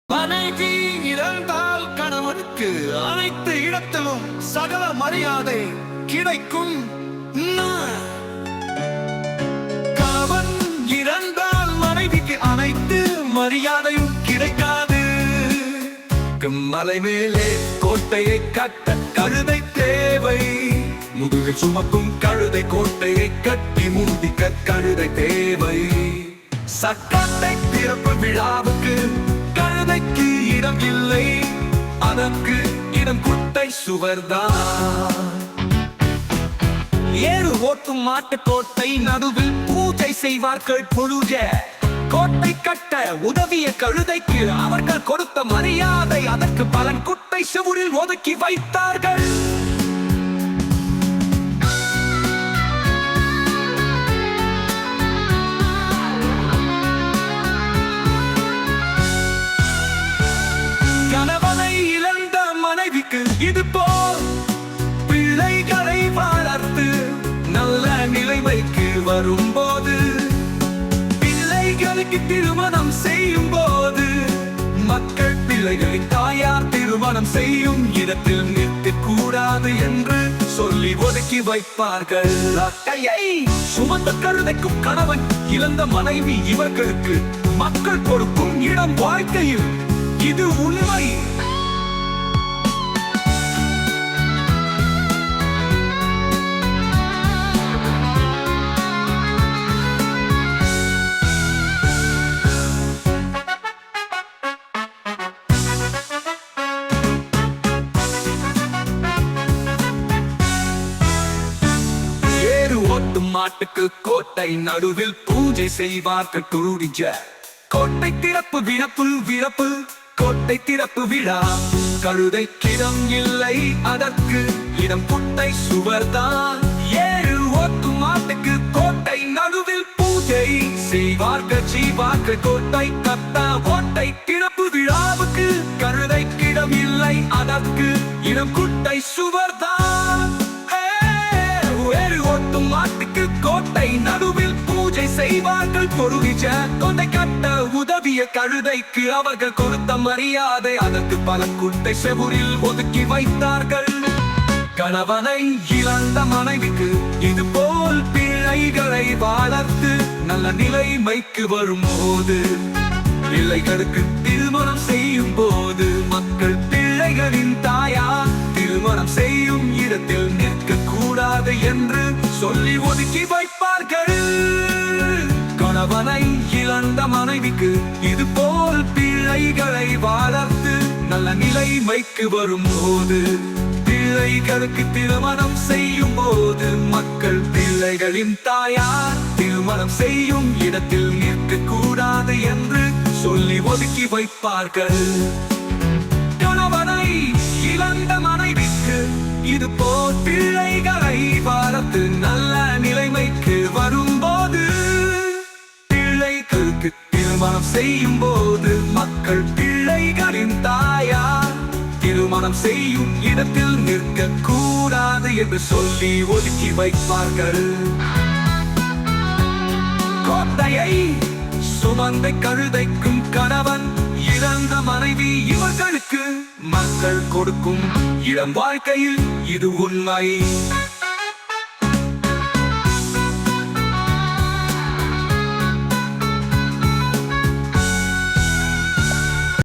மனைவி இறந்தால் கணவனுக்கு அனைத்து இடத்திலும் சகல மரியாதை கிடைக்கும். கணவன் இறந்தால் மனைவிக்கு அனைத்து மரியாதையும் கிடைக்காது. மலை மேலே கோட்டையை கட்ட கழுதை தேவை. முதுகில் சுமக்கும் கழுதை கோட்டையை கட்டி முடிக்க கழுதை தேவை. சட்டத்தை திறப்பு விழாவுக்கு கழுதைக்கு இடம் இல்லை, அதற்கு இடம் குட்டை சுவர்தான். ஏறு ஓட்டும் மாட்டு கோட்டை நடுவில் பூஜை செய்வார்கள் பொழுத. கோட்டை கட்ட உதவிய கழுதைக்கு அவர்கள் கொடுத்த மரியாதை, அதற்கு பலன் குட்டை சுவரில் ஒதுக்கி வைத்தார்கள். கணவனை இழந்த மனைவிக்கு இது போல் பிள்ளைகளை வளர்த்து நல்ல நிலைமைக்கு வரும்போது, பிள்ளைகளுக்கு திருமணம் செய்யும் போது மக்கள் பிள்ளைகளின் தாயார் திருமணம் செய்யும் இடத்தில் நிற்கக்கூடாது என்று சொல்லி ஒதுக்கி வைப்பார்கள். அக்கையை சுமந்த கழுதைக்கும் கணவன் இழந்த மனைவி இவர்களுக்கு மக்கள் கொடுக்கும் இடம் வாழ்க்கையில் இது உண்மை. ஏறு ஓட்டும் மாட்டுக்கு கோட்டை நடுவில் பூஜை செய்வார்கள் குருடிஜ. கோட்டை திறப்பு விழப்பு கோட்டை திறப்பு விழா. கழுதைக்கிடம் இல்லை, அதற்கு இடம் குட்டை சுவர்தான். ஏறு ஓட்டும் மாட்டுக்கு கோட்டை நடுவில் பூஜை செய்வார்கள் கோட்டை கட்ட. கோட்டை திறப்பு விழாவுக்கு கழுதைக்கிடம் இல்லை, அதற்கு இடம் குட்டை சுவர்தான். ஏறு ஓட்டும் மாட்டுக்கு கோட்டை நடுவில் பூஜை செய்வார்கள் பொருளிச்ச. கோட்டை கட்ட உதவிய கழுதைக்கு அவர்கள் கொடுத்த மரியாதை, அதற்கு பல குட்டை செவுரில் ஒதுக்கி வைத்தார்கள். கணவனை இழந்த மனைவிக்கு இது போல் பிள்ளைகளை வளர்த்து நல்ல நிலைமைக்கு வரும்போது, பிள்ளைகளுக்கு திருமணம் செய்யும் போது மக்கள் பிள்ளைகளின் தாயார் திருமணம் செய்யும் இடத்தில் நிற்க கூடாது என்று சொல்லி ஒதுக்கி வைப்பார்கள். கணவனை இழந்த மனைவிக்கு இது போல் பிள்ளைகளை வளர்த்து நல்ல நிலைமைக்கு வரும்போது, பிள்ளைகளுக்கு திருமணம் செய்யும் போது மக்கள் பிள்ளைகளின் தாயார் திருமணம் செய்யும் இடத்தில் நிற்க கூடாது என்று சொல்லி ஒதுக்கி வைப்பார்கள். கணவனை இழந்த மனைவிக்கு இது போல் பிள்ளைகளை வளர்த்து நல்ல நிலைமைக்கு வரும்போது, பிள்ளைகளுக்கு திருமணம் செய்யும் போது மக்கள் பிள்ளைகளின் தாயார் திருமணம் செய்யும் இடத்தில் நிற்க கூடாது என்று சொல்லி ஒதுக்கி வைப்பார்கள். கோட்டையை சுமந்த கழுதைக்கும் கணவன் இழந்த மனைவி இவர்களுக்கு மக்கள் கொடுக்கும் இளம் வாழ்க்கையில் இது உண்மை.